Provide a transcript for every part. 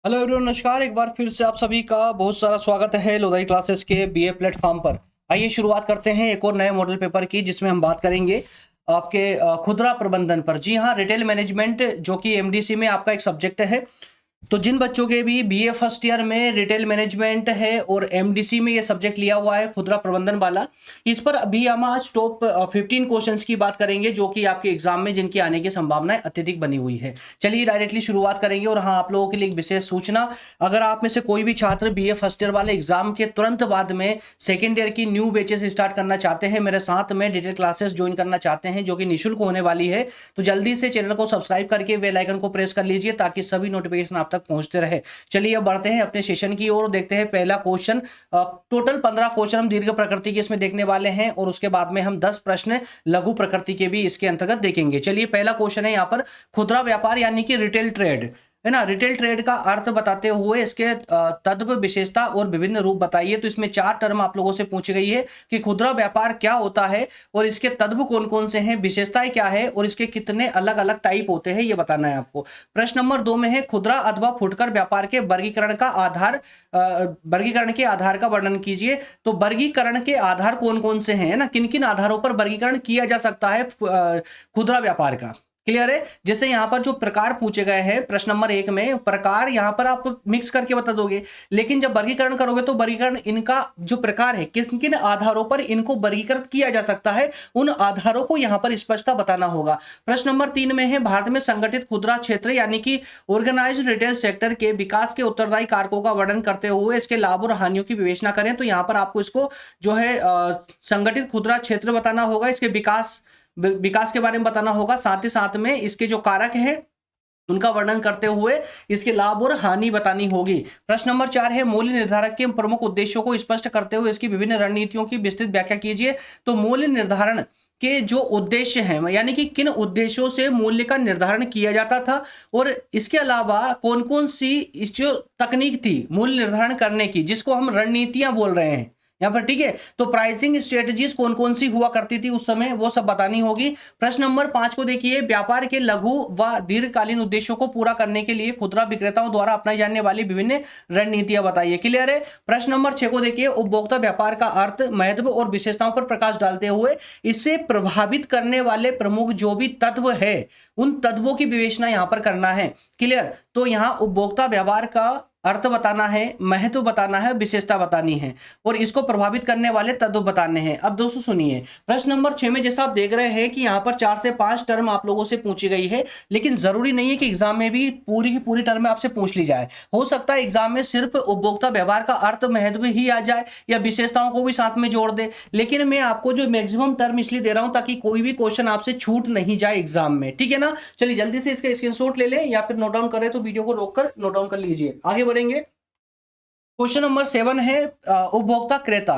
Hello everyone, नमस्कार। एक बार फिर से आप सभी का बहुत सारा स्वागत है लोधाई क्लासेस के बीए प्लेटफॉर्म पर। आइए शुरुआत करते हैं एक और नए मॉडल पेपर की, जिसमें हम बात करेंगे आपके खुदरा प्रबंधन पर। जी हाँ, रिटेल मैनेजमेंट जो कि एमडीसी में आपका एक सब्जेक्ट है। तो जिन बच्चों के भी बीए फर्स्ट ईयर में रिटेल मैनेजमेंट है और एमडीसी में ये सब्जेक्ट लिया हुआ है खुदरा प्रबंधन वाला, इस पर अभी हम आज टॉप 15 क्वेश्चंस की बात करेंगे जो कि आपके एग्जाम में जिनकी आने की संभावनाएं अत्यधिक बनी हुई है। चलिए डायरेक्टली शुरुआत करेंगे। और हाँ, आप लोगों के लिए एक विशेष सूचना, अगर आप में से कोई भी छात्र बीए फर्स्ट ईयर वाले एग्जाम के तुरंत बाद में सेकेंड ईयर की न्यू बैचेस स्टार्ट करना चाहते हैं, मेरे साथ में डिटेल क्लासेस ज्वाइन करना चाहते हैं जो कि निःशुल्क होने वाली है, तो जल्दी से चैनल को सब्सक्राइब करके बेल आइकन को प्रेस कर लीजिए ताकि सभी नोटिफिकेशन आप तक पहुंचते रहे। चलिए अब बढ़ते हैं अपने सेशन की ओर। देखते हैं पहला क्वेश्चन। टोटल 15 क्वेश्चन हम दीर्घ प्रकृति के इसमें देखने वाले हैं और उसके बाद में हम 10 प्रश्न लघु प्रकृति के भी इसके अंतर्गत देखेंगे। चलिए पहला क्वेश्चन है यहाँ पर, खुदरा व्यापार यानी कि रिटेल ट्रेड है ना। रिटेल ट्रेड का अर्थ बताते हुए इसके तत्व, विशेषता और विभिन्न रूप बताइए। तो इसमें 4 टर्म आप लोगों से पूछी गई है कि खुदरा व्यापार क्या होता है और इसके तत्व कौन कौन से हैं, विशेषताएं क्या है और इसके कितने अलग अलग टाइप होते हैं, ये बताना है आपको। प्रश्न नंबर 2 में है, खुदरा अथवा फुटकर व्यापार के वर्गीकरण के आधार का वर्णन कीजिए। तो वर्गीकरण के आधार कौन कौन से हैं ना, किन किन आधारों पर वर्गीकरण किया जा सकता है खुदरा व्यापार का। क्लियर है। जैसे यहां पर जो प्रकार पूछे गए हैं प्रश्न नंबर 1 में, प्रकार यहां पर आप मिक्स करके बता दोगे, लेकिन जब वर्गीकरण करोगे तो वर्गीकरण इनका जो प्रकार है किन किन आधारों पर इनको वर्गीकृत किया जा सकता है, उन आधारों को यहां पर स्पष्टता बताना होगा। प्रश्न नंबर 3 में है, भारत में संगठित खुदरा क्षेत्र यानी कि ऑर्गेनाइज्ड रिटेल सेक्टर के विकास के उत्तरदायी कारकों का वर्णन करते हुए इसके लाभ और हानियों की विवेचना करें। तो यहां पर आपको इसको जो है संगठित खुदरा क्षेत्र बताना होगा, इसके विकास के बारे में बताना होगा, साथ ही साथ में इसके जो कारक हैं उनका वर्णन करते हुए इसके लाभ और हानि बतानी होगी। प्रश्न नंबर 4 है, मूल्य निर्धारक के प्रमुख उद्देश्यों को स्पष्ट करते हुए इसकी विभिन्न रणनीतियों की विस्तृत व्याख्या कीजिए। तो मूल्य निर्धारण के जो उद्देश्य हैं, यानी कि किन उद्देश्यों से मूल्य का निर्धारण किया जाता था और इसके अलावा कौन कौन सी इस जो तकनीक थी मूल्य निर्धारण करने की, जिसको हम रणनीतियां बोल रहे हैं यहां पर, ठीक है। तो प्राइसिंग स्ट्रेटजीज कौन कौन सी हुआ करती थी उस समय, वो सब बतानी होगी। प्रश्न नंबर 5 को देखिए, व्यापार के लघु व दीर्घकालीन उद्देश्यों को पूरा करने के लिए खुदरा विक्रेताओं द्वारा अपनाई जाने वाली विभिन्न रणनीतियां बताइए। क्लियर है। प्रश्न नंबर 6 को देखिए, उपभोक्ता व्यापार का अर्थ, महत्व और विशेषताओं पर प्रकाश डालते हुए इसे प्रभावित करने वाले प्रमुख जो भी तत्व है उन तत्वों की विवेचना यहां पर करना है। क्लियर। तो यहां उपभोक्ता व्यवहार का अर्थ बताना है, महत्व बताना है, विशेषता बतानी है और इसको प्रभावित करने वाले तत्व बताने हैं। अब दोस्तों सुनिए, प्रश्न नंबर 6 में जैसा आप देख रहे हैं कि यहाँ पर 4 से 5 टर्म आप लोगों से पूछी गई है, लेकिन जरूरी नहीं है कि एग्जाम में भी पूरी की पूरी टर्म आपसे पूछ ली जाए। हो सकता है एग्जाम में सिर्फ उपभोक्ता व्यवहार का अर्थ, महत्व ही आ जाए या विशेषताओं को भी साथ में जोड़ दे, लेकिन मैं आपको जो मैक्सिमम टर्म इसलिए दे रहा हूं ताकि कोई भी क्वेश्चन आपसे छूट नहीं जाए एग्जाम में, ठीक है ना। चलिए जल्दी से इसका स्क्रीनशॉट ले लें या फिर नोट डाउन करें तो वीडियो को रोककर नोट डाउन कर लीजिए। आगे बढ़ेंगे। क्वेश्चन नंबर 7 है, उपभोक्ता क्रेता,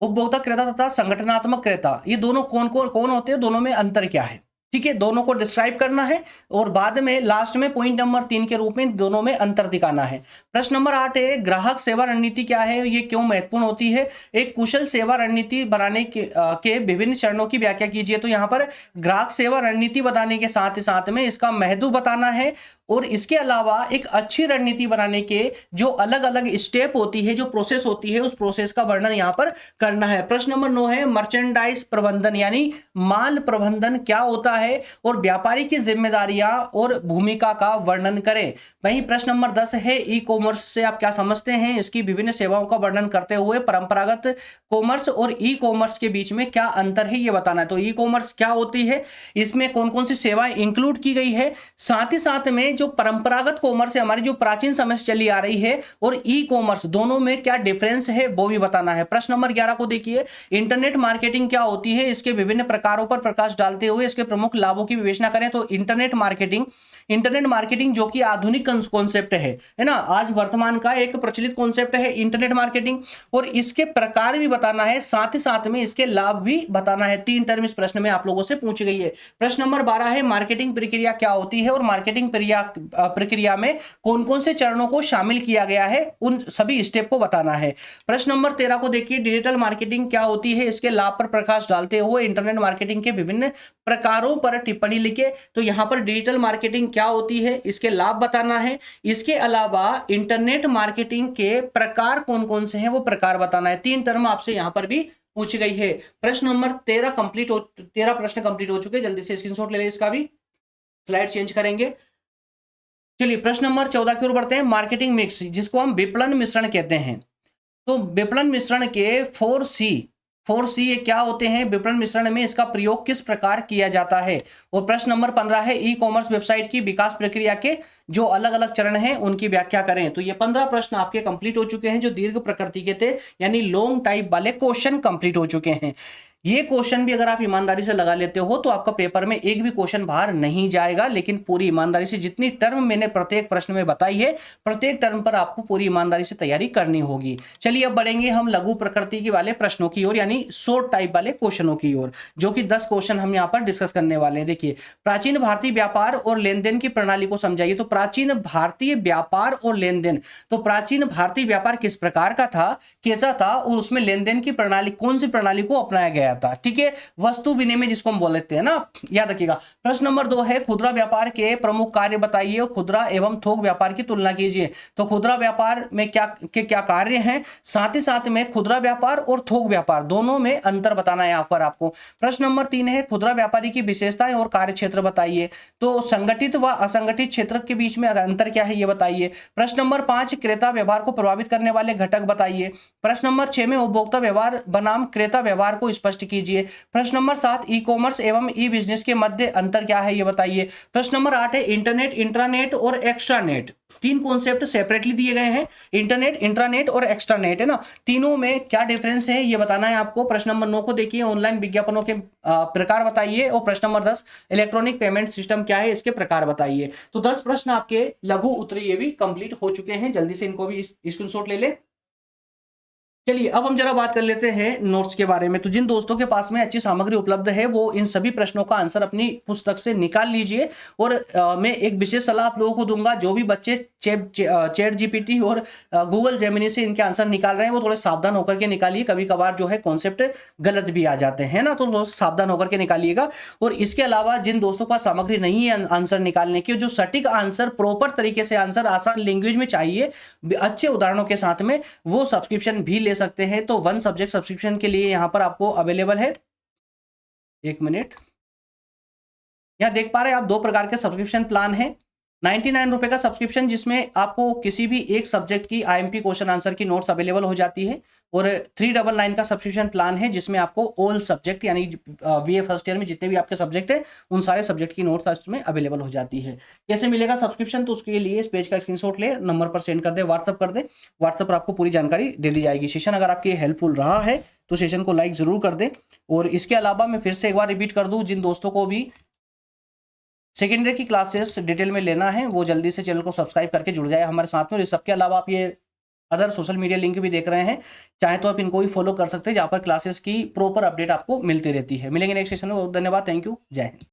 उपभोक्ता क्रेता तथा संगठनात्मक क्रेता, ये दोनों कौन होते हैं, दोनों में अंतर क्या है, ठीक है। दोनों को डिस्क्राइब करना है और बाद में लास्ट में पॉइंट नंबर 3 के रूप में दोनों में अंतर दिखाना है। प्रश्न नंबर 8 है, ग्राहक सेवा रणनीति क्या है, ये क्यों महत्वपूर्ण होती है, एक कुशल सेवा रणनीति बनाने के विभिन्न चरणों की व्याख्या कीजिए। तो यहाँ पर ग्राहक सेवा रणनीति बताने के साथ ही साथ में इसका महत्व बताना है और इसके अलावा एक अच्छी रणनीति बनाने के जो अलग अलग स्टेप होती है, जो प्रोसेस होती है, उस प्रोसेस का वर्णन यहाँ पर करना है। प्रश्न नंबर 9 है, मर्चेंडाइज प्रबंधन यानी माल प्रबंधन क्या होता है और व्यापारी की जिम्मेदारियां और भूमिका का वर्णन करें। वहीं प्रश्न नंबर 10 है, ई कॉमर्स से आप क्या समझते हैं, इसकी विभिन्न सेवाओं का वर्णन करते हुए परंपरागत कॉमर्स और ई कॉमर्स के बीच में क्या अंतर है ये बताना है। तो ई कॉमर्स क्या होती है, इसमें कौन कौन सी सेवाएं इंक्लूड की गई है, साथ ही साथ में जो परंपरागत कॉमर्स है हमारी जो प्राचीन समय से चली आ रही है और ई कॉमर्स दोनों में क्या डिफरेंस है वो भी बताना है। प्रश्न नंबर 11 को देखिए, इंटरनेट मार्केटिंग क्या होती है, इसके विभिन्न प्रकारों पर प्रकाश डालते हुए इसके प्रमुख लाभों की विवेचना करें। तो इंटरनेट मार्केटिंग जो कि आधुनिक कॉन्सेप्ट है ना, आज वर्तमान का एक प्रचलित कॉन्सेप्ट है इंटरनेट मार्केटिंग, और इसके प्रकार भी बताना है, साथ ही साथ में इसके लाभ भी बताना है। 3 टर्म इस प्रश्न में आप लोगों से पूछी गई है। प्रश्न नंबर 12 है, मार्केटिंग प्रक्रिया क्या होती है और मार्केटिंग प्रक्रिया में कौन कौन से चरणों को शामिल किया गया है, उन सभी स्टेप को बताना है। प्रश्न नंबर 13 को देखिए, डिजिटल मार्केटिंग क्या होती है, इसके लाभ पर प्रकाश डालते हुए इंटरनेट मार्केटिंग के विभिन्न प्रकारों दोनों पर टिप्पणी लिखे। तो यहाँ पर डिजिटल मार्केटिंग क्या होती है, इसके लाभ बताना है। इसके अलावा इंटरनेट मार्केटिंग के प्रकार कौन कौन से हैं वो प्रकार बताना है। 3 टर्म आपसे यहाँ पर भी पूछी गई है। प्रश्न नंबर 13 प्रश्न कंप्लीट हो चुके हैं। जल्दी से स्क्रीनशॉट ले लें, इसका भी स्लाइड चेंज करेंगे। चलिए प्रश्न नंबर 14 की ओर बढ़ते हैं। मार्केटिंग मिक्स, जिसको हम विपणन मिश्रण कहते हैं। तो विपणन मिश्रण के 4C ये क्या होते हैं, विपणन मिश्रण में इसका प्रयोग किस प्रकार किया जाता है। और प्रश्न नंबर 15 है ई कॉमर्स वेबसाइट की विकास प्रक्रिया के जो अलग अलग चरण हैं उनकी व्याख्या करें। तो ये 15 प्रश्न आपके कंप्लीट हो चुके हैं जो दीर्घ प्रकृति के थे, यानी लॉन्ग टाइप वाले क्वेश्चन कंप्लीट हो चुके हैं। ये क्वेश्चन भी अगर आप ईमानदारी से लगा लेते हो तो आपका पेपर में एक भी क्वेश्चन बाहर नहीं जाएगा, लेकिन पूरी ईमानदारी से जितनी टर्म मैंने प्रत्येक प्रश्न में बताई है, प्रत्येक टर्म पर आपको पूरी ईमानदारी से तैयारी करनी होगी। चलिए अब बढ़ेंगे हम लघु प्रकृति के वाले प्रश्नों की ओर, यानी शॉर्ट टाइप वाले क्वेश्चनों की ओर, जो कि 10 क्वेश्चन हम यहाँ पर डिस्कस करने वाले हैं। देखिए, प्राचीन भारतीय व्यापार और लेन देन की प्रणाली को समझाइए। तो प्राचीन भारतीय व्यापार और लेन देन, तो प्राचीन भारतीय व्यापार किस प्रकार का था, कैसा था, और उसमें लेन देन की प्रणाली कौन सी प्रणाली को अपनाया गया था। ठीक है, वस्तु विनिमय जिसको हम बोल लेते हैं ना, याद रखिएगा। प्रश्न नंबर 2 है खुदरा व्यापार के प्रमुख कार्य बताइए और खुदरा एवं थोक व्यापार की तुलना कीजिए। तो खुदरा व्यापार में क्या कार्य हैं, साथ ही साथ में खुदरा व्यापार और थोक व्यापार दोनों में अंतर बताना है यहाँ पर आपको। प्रश्न नंबर 3 है खुदरा व्यापारी की विशेषताएं और कार्य क्षेत्र बताइए। तो संगठित व असंगठित क्षेत्र के बीच में अंतर क्या है ये बताइए। प्रश्न नंबर 5 क्रेता व्यवहार को प्रभावित करने वाले घटक बताइए। प्रश्न नंबर 6 में उपभोक्ता व्यवहार बनाम क्रेता व्यवहार को स्पष्ट कीजिए। प्रश्न नंबर 7 ई कॉमर्स एवं ई बिजनेस के मध्य अंतर क्या है ये बताइए। प्रश्न नंबर 8 है इंटरनेट, इंट्रानेट और एक्स्ट्रानेट, 3 कॉन्सेप्ट सेपरेटली दिए गए हैं, इंटरनेट, इंट्रानेट और एक्स्ट्रानेट, है ना, तीनों में क्या डिफरेंस है ये बताना है आपको। प्रश्न नंबर 9 को देखिए, ऑनलाइन विज्ञापनों के प्रकार बताइए। और प्रश्न नंबर 10 इलेक्ट्रॉनिक पेमेंट सिस्टम क्या है, इसके प्रकार बताइए। तो 10 प्रश्न आपके लघु उत्तरीय ये भी कंप्लीट हो चुके हैं। जल्दी से इनको भी स्क्रीनशॉट ले ले। चलिए अब हम जरा बात कर लेते हैं नोट्स के बारे में। तो जिन दोस्तों के पास में अच्छी सामग्री उपलब्ध है वो इन सभी प्रश्नों का आंसर अपनी पुस्तक से निकाल लीजिए। और मैं एक विशेष सलाह आप लोगों को दूंगा, जो भी बच्चे चैट जीपीटी और गूगल जेमिनी से इनके आंसर निकाल रहे हैं वो थोड़े सावधान होकर के निकालिए। कभी कभार जो है कॉन्सेप्ट गलत भी आ जाते हैं ना, तो सावधान होकर के निकालिएगा। और इसके अलावा जिन दोस्तों के पास सामग्री नहीं है आंसर निकालने की, जो सटीक आंसर, प्रॉपर तरीके से आंसर आसान लैंग्वेज में चाहिए अच्छे उदाहरणों के साथ में, वो सब्सक्रिप्शन भी ले सकते हैं। तो 1 सब्जेक्ट सब्सक्रिप्शन के लिए यहां पर आपको अवेलेबल है, 1 मिनट, यहां देख पा रहे हैं आप 2 प्रकार के सब्सक्रिप्शन प्लान है। 99 रुपए का सब्सक्रिप्शन जिसमें आपको किसी भी एक सब्जेक्ट की आईएमपी क्वेश्चन आंसर की नोट्स अवेलेबल हो जाती है। और 399 का सब्सक्रिप्शन प्लान है जिसमें आपको ऑल सब्जेक्ट, यानी बीए फर्स्ट ईयर में जितने भी आपके सब्जेक्ट है उन सारे सब्जेक्ट की नोट्स उसमें अवेलेबल हो जाती है। कैसे मिलेगा सब्सक्रिप्शन, तो उसके लिए इस पेज का स्क्रीनशॉट ले, नंबर पर सेंड कर दे, व्हाट्सअप कर दे। व्हाट्सअप पर आपको पूरी जानकारी दे दी जाएगी। सेशन अगर आपके हेल्पफुल रहा है तो सेशन को लाइक जरूर कर दें। और इसके अलावा मैं फिर से एक बार रिपीट कर दूं, जिन दोस्तों को भी सेकेंडरी की क्लासेस डिटेल में लेना है वो जल्दी से चैनल को सब्सक्राइब करके जुड़ जाए हमारे साथ में। और इस सबके अलावा आप ये अदर सोशल मीडिया लिंक भी देख रहे हैं, चाहे तो आप इनको भी फॉलो कर सकते हैं, जहाँ पर क्लासेस की प्रॉपर अपडेट आपको मिलती रहती है। मिलेंगे नेक्स्ट सेशन में। बहुत धन्यवाद, थैंक यू, जय हिंद।